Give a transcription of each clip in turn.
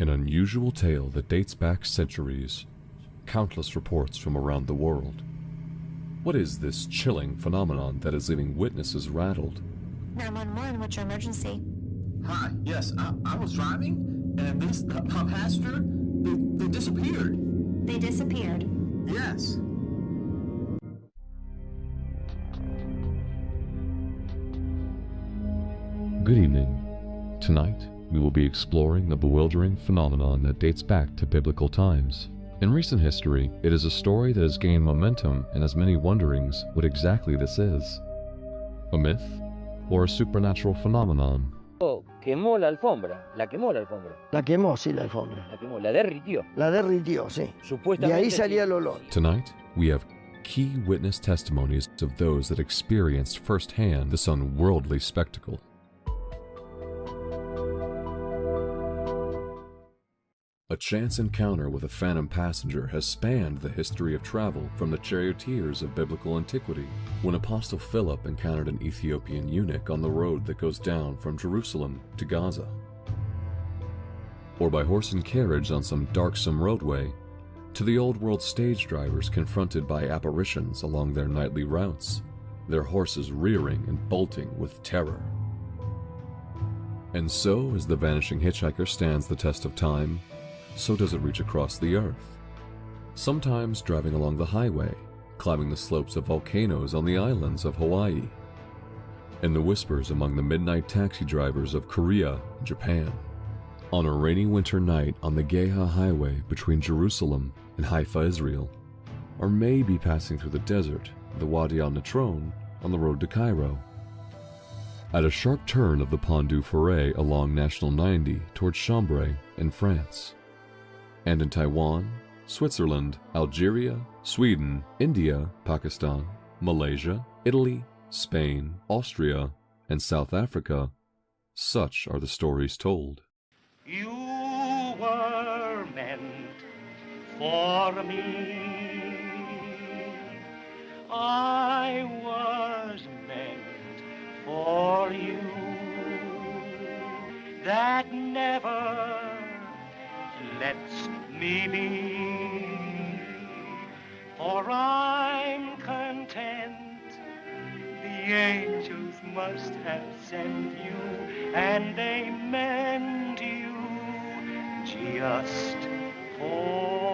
An unusual tale that dates back centuries. Countless reports from around the world. What is this chilling phenomenon that is leaving witnesses rattled? 911, what's your emergency? Hi, yes, I was driving, and this passenger, they disappeared. They disappeared. Yes. Good evening. Tonight, we will be exploring a bewildering phenomenon that dates back to biblical times. In recent history, it is a story that has gained momentum and has many wonderings what exactly this is. A myth? Or a supernatural phenomenon? Oh, quemó la alfombra, la quemó la alfombra. La quemó, sí, la alfombra. La quemó, la derritió. La derritió, sí. Supuestamente. De ahí sí. salía el olor. Tonight, we have key witness testimonies of those that experienced firsthand this unworldly spectacle. A chance encounter with a phantom passenger has spanned the history of travel from the charioteers of biblical antiquity, when Apostle Philip encountered an Ethiopian eunuch on the road that goes down from Jerusalem to Gaza, or by horse and carriage on some darksome roadway, to the old world stage drivers confronted by apparitions along their nightly routes, their horses rearing and bolting with terror. And so, as the vanishing hitchhiker stands the test of time, so does it reach across the earth. Sometimes driving along the highway, climbing the slopes of volcanoes on the islands of Hawaii, and the whispers among the midnight taxi drivers of Korea and Japan. On a rainy winter night on the Geha Highway between Jerusalem and Haifa, Israel, or maybe passing through the desert of the Wadi al-Natron on the road to Cairo. At a sharp turn of the Pont du Forêt along National 90 towards Chambray in France. And in Taiwan, Switzerland, Algeria, Sweden, India, Pakistan, Malaysia, Italy, Spain, Austria, and South Africa, such are the stories told. You were meant for me. I was meant for you. That never lets me be, for I'm content. The angels must have sent you, and they meant you just for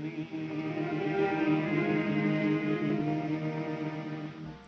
me.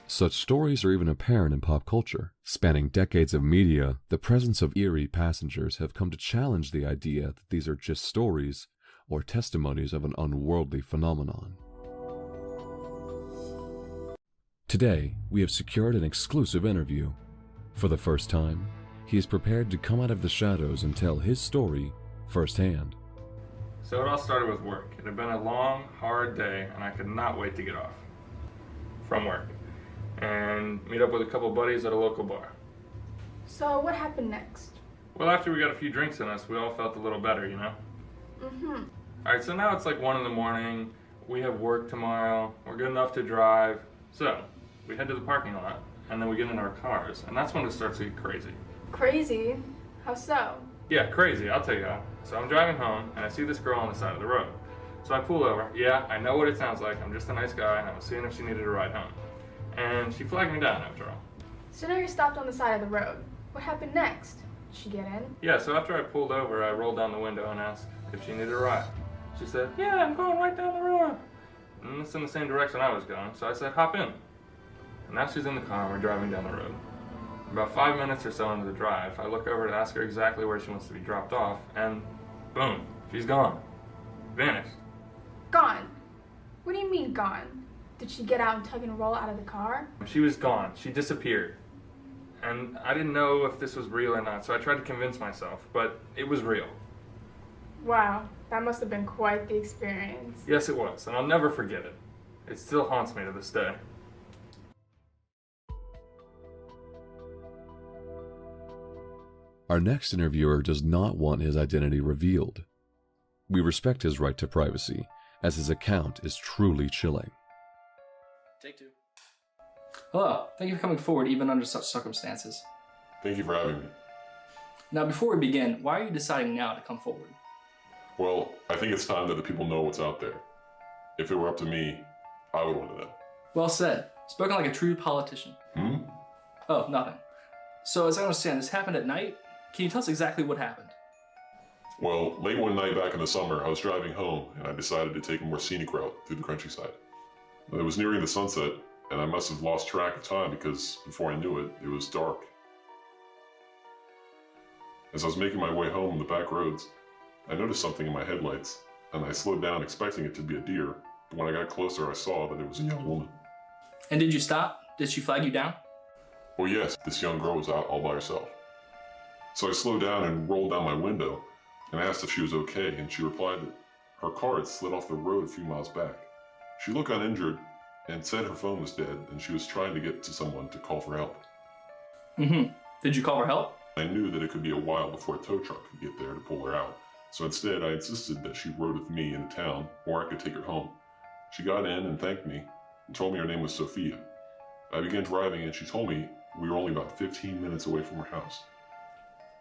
Such stories are even apparent in pop culture. Spanning decades of media, the presence of eerie passengers have come to challenge the idea that these are just stories or testimonies of an unworldly phenomenon. Today, we have secured an exclusive interview. For the first time, he is prepared to come out of the shadows and tell his story firsthand. So it all started with work. It had been a long, hard day, and I could not wait to get off from work and meet up with a couple buddies at a local bar. So what happened next? Well, after we got a few drinks in us, we all felt a little better, you know? Mm-hmm. Alright, so now it's like 1 in the morning, we have work tomorrow, we're good enough to drive, so we head to the parking lot, and then we get in our cars, and that's when it starts to get crazy. Crazy? How so? Yeah, crazy, I'll tell you how. So I'm driving home, and I see this girl on the side of the road. So I pull over, yeah, I know what it sounds like, I'm just a nice guy, and I was seeing if she needed a ride home. And she flagged me down after all. So now you're stopped on the side of the road. What happened next? Did she get in? Yeah, so after I pulled over, I rolled down the window and asked if she needed a ride. She said, yeah, I'm going right down the road. And it's in the same direction I was going, so I said, hop in. And now she's in the car and we're driving down the road. About 5 minutes or so into the drive, I look over to ask her exactly where she wants to be dropped off, and boom, she's gone. Vanished. Gone? What do you mean gone? Did she get out and tug and roll out of the car? She was gone. She disappeared. And I didn't know if this was real or not, so I tried to convince myself, but it was real. Wow, that must have been quite the experience. Yes, it was, and I'll never forget it. It still haunts me to this day. Our next interviewer does not want his identity revealed. We respect his right to privacy, as his account is truly chilling. Take two. Hello, thank you for coming forward even under such circumstances. Thank you for having me. Now, before we begin, why are you deciding now to come forward? Well, I think it's time that the people know what's out there. If it were up to me, I would want to know. Well said. Spoken like a true politician. Oh, nothing. So as I understand, this happened at night? Can you tell us exactly what happened? Well, late one night back in the summer, I was driving home and I decided to take a more scenic route through the countryside. It was nearing the sunset and I must have lost track of time because before I knew it, it was dark. As I was making my way home on the back roads, I noticed something in my headlights and I slowed down expecting it to be a deer, but when I got closer I saw that it was a young woman. And did you stop? Did she flag you down? Well, yes, this young girl was out all by herself. So I slowed down and rolled down my window and asked if she was okay, and she replied that her car had slid off the road a few miles back. She looked uninjured and said her phone was dead and she was trying to get to someone to call for help. Did you call for help? I knew that it could be a while before a tow truck could get there to pull her out, so instead I insisted that she rode with me into town or I could take her home. She got in and thanked me and told me her name was Sophia. I began driving and she told me we were only about 15 minutes away from her house.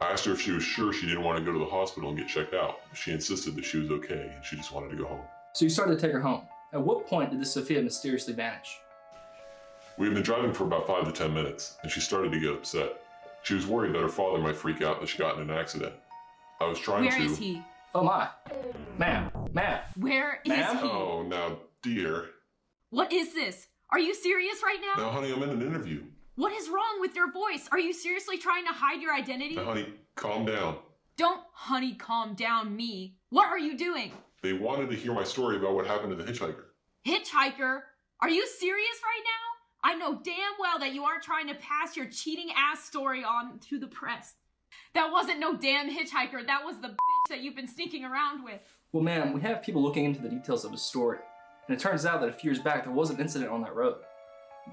I asked her if she was sure she didn't want to go to the hospital and get checked out, but she insisted that she was okay and she just wanted to go home. So you started to take her home. At what point did this Sophia mysteriously vanish? We had been driving for about 5 to 10 minutes and she started to get upset. She was worried that her father might freak out that she got in an accident. I was trying to... Where is he? Oh my. Ma'am. Where is he? Oh, now, dear. What is this? Are you serious right now? Now, honey, I'm in an interview. What is wrong with your voice? Are you seriously trying to hide your identity? Now, honey, calm down. Don't honey calm down me. What are you doing? They wanted to hear my story about what happened to the hitchhiker. Hitchhiker? Are you serious right now? I know damn well that you aren't trying to pass your cheating ass story on to the press. That wasn't no damn hitchhiker. That was the bitch that you've been sneaking around with. Well, ma'am, we have people looking into the details of his story. And it turns out that a few years back, there was an incident on that road.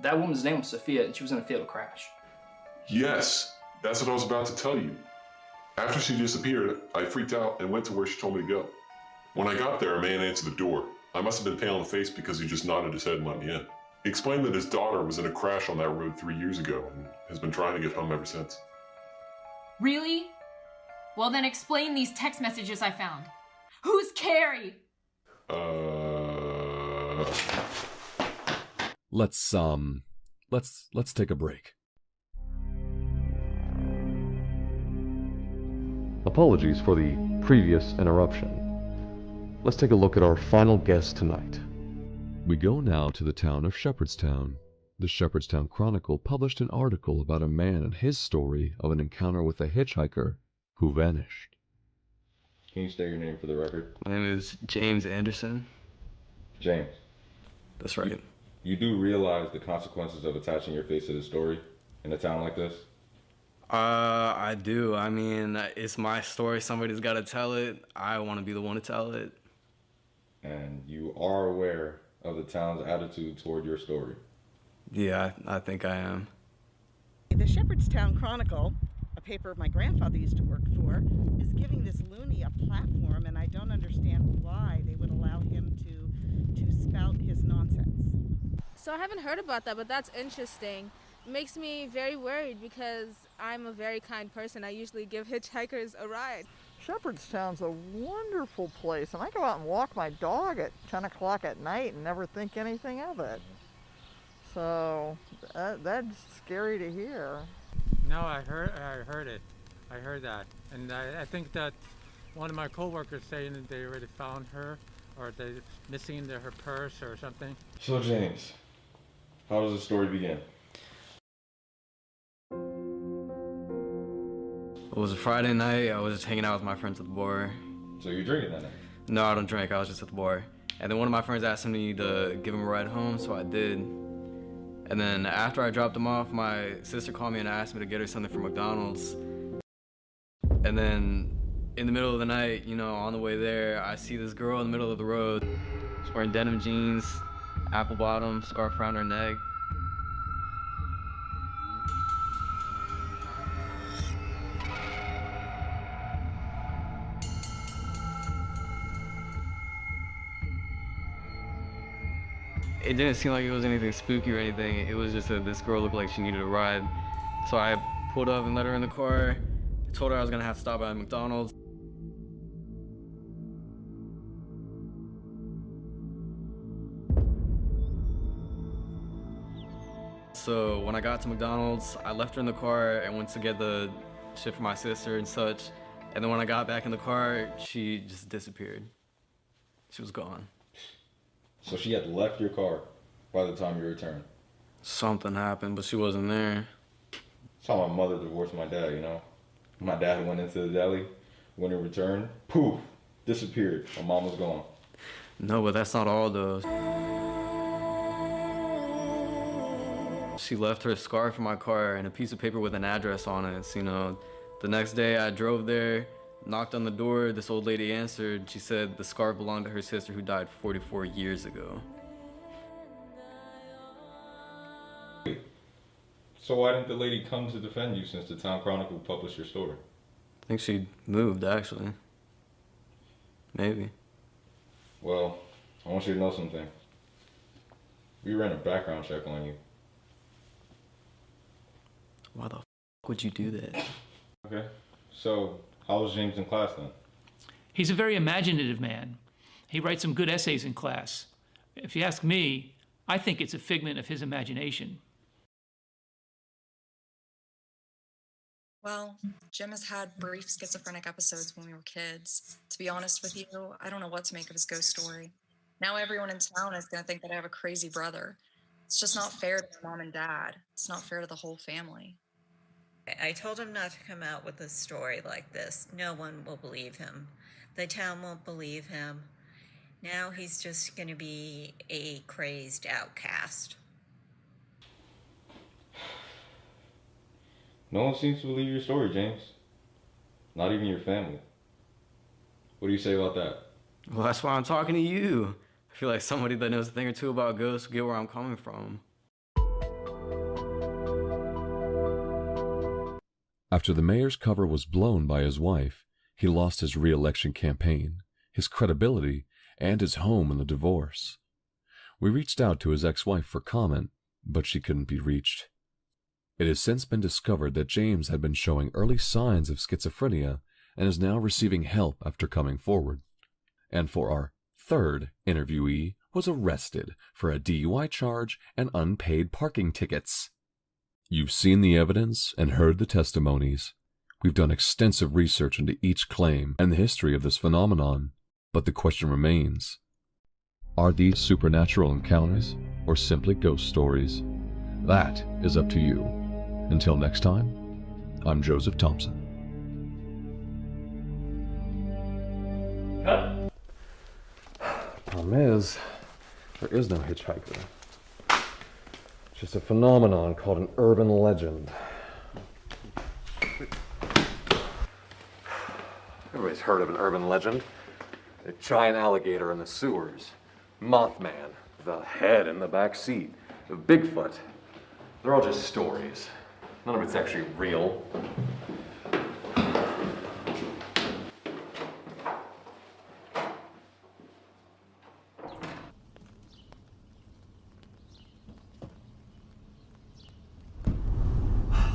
That woman's name was Sophia, and she was in a fatal crash. Yes, that's what I was about to tell you. After she disappeared, I freaked out and went to where she told me to go. When I got there, a man answered the door. I must have been pale in the face because he just nodded his head and let me in. He explained that his daughter was in a crash on that road 3 years ago and has been trying to get home ever since. Really? Well then explain these text messages I found. Who's Carrie? Let's take a break. Apologies for the previous interruption. Let's take a look at our final guest tonight. We go now to the town of Shepherdstown. The Shepherdstown Chronicle published an article about a man and his story of an encounter with a hitchhiker who vanished. Can you state your name for the record? My name is James Anderson. James. That's right. You do realize the consequences of attaching your face to the story in a town like this? I do. I mean, it's my story. Somebody's got to tell it. I want to be the one to tell it. And you are aware of the town's attitude toward your story? Yeah, I think I am. The Shepherdstown Chronicle, a paper my grandfather used to work for, is giving this loony a platform, and I don't understand why they would allow him to spout his nonsense. So I haven't heard about that, but that's interesting. It makes me very worried because I'm a very kind person. I usually give hitchhikers a ride. Shepherdstown's a wonderful place, and I go out and walk my dog at 10 o'clock at night and never think anything of it. So that's scary to hear. No, I heard it. I heard that. And I think that one of my coworkers saying that they already found her, or they're missing her purse or something. So James, how does the story begin? It was a Friday night. I was just hanging out with my friends at the bar. So you're drinking that night? No, I don't drink. I was just at the bar. And then one of my friends asked me to give him a ride home, so I did. And then after I dropped him off, my sister called me and asked me to get her something from McDonald's. And then in the middle of the night, you know, on the way there, I see this girl in the middle of the road. She's wearing denim jeans, apple bottom, scarf around her neck. It didn't seem like it was anything spooky or anything. It was just that this girl looked like she needed a ride. So I pulled up and let her in the car. I told her I was gonna have to stop by McDonald's. So when I got to McDonald's, I left her in the car and went to get the shit for my sister and such. And then when I got back in the car, she just disappeared. She was gone. So she had left your car by the time you returned? Something happened, but she wasn't there. That's how my mother divorced my dad, you know? My dad went into the deli. When he returned, poof, disappeared. My mom was gone. No, but that's not all though. She left her scarf in my car and a piece of paper with an address on it. So, you know, the next day I drove there, knocked on the door, this old lady answered. She said the scarf belonged to her sister who died 44 years ago. So why didn't the lady come to defend you since the Town Chronicle published your story? I think she moved, actually. Maybe. Well, I want you to know something. We ran a background check on you. Why the f would you do that? Okay. So, how was James in class then? He's a very imaginative man. He writes some good essays in class. If you ask me, I think it's a figment of his imagination. Well, Jim has had brief schizophrenic episodes when we were kids. To be honest with you, I don't know what to make of his ghost story. Now everyone in town is going to think that I have a crazy brother. It's just not fair to mom and dad. It's not fair to the whole family. I told him not to come out with a story like this. No one will believe him. The town won't believe him. Now he's just going to be a crazed outcast. No one seems to believe your story, James. Not even your family. What do you say about that? Well, that's why I'm talking to you. I feel like somebody that knows a thing or two about ghosts will get where I'm coming from. After the mayor's cover was blown by his wife, he lost his re-election campaign, his credibility, and his home in the divorce. We reached out to his ex-wife for comment, but she couldn't be reached. It has since been discovered that James had been showing early signs of schizophrenia and is now receiving help after coming forward. And for our third interviewee was arrested for a DUI charge and unpaid parking tickets. You've seen the evidence and heard the testimonies. We've done extensive research into each claim and the history of this phenomenon, but the question remains: are these supernatural encounters or simply ghost stories? That is up to you. Until next time, I'm Joseph Thompson. Problem is, there is no hitchhiker. It's just a phenomenon called an urban legend. Everybody's heard of an urban legend. A giant alligator in the sewers, Mothman, the head in the back seat, Bigfoot. They're all just stories. None of it's actually real.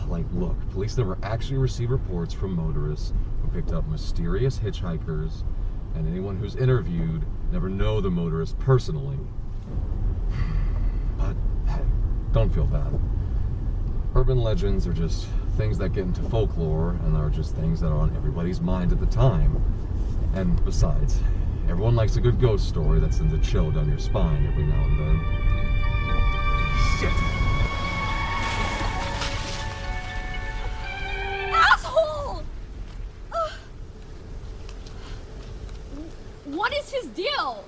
Like, look, police never actually receive reports from motorists who picked up mysterious hitchhikers, and anyone who's interviewed never know the motorist personally. But, hey, don't feel bad. Urban legends are just things that get into folklore and are just things that are on everybody's mind at the time. And besides, everyone likes a good ghost story that sends a chill down your spine every now and then. Shit! Asshole! What is his deal?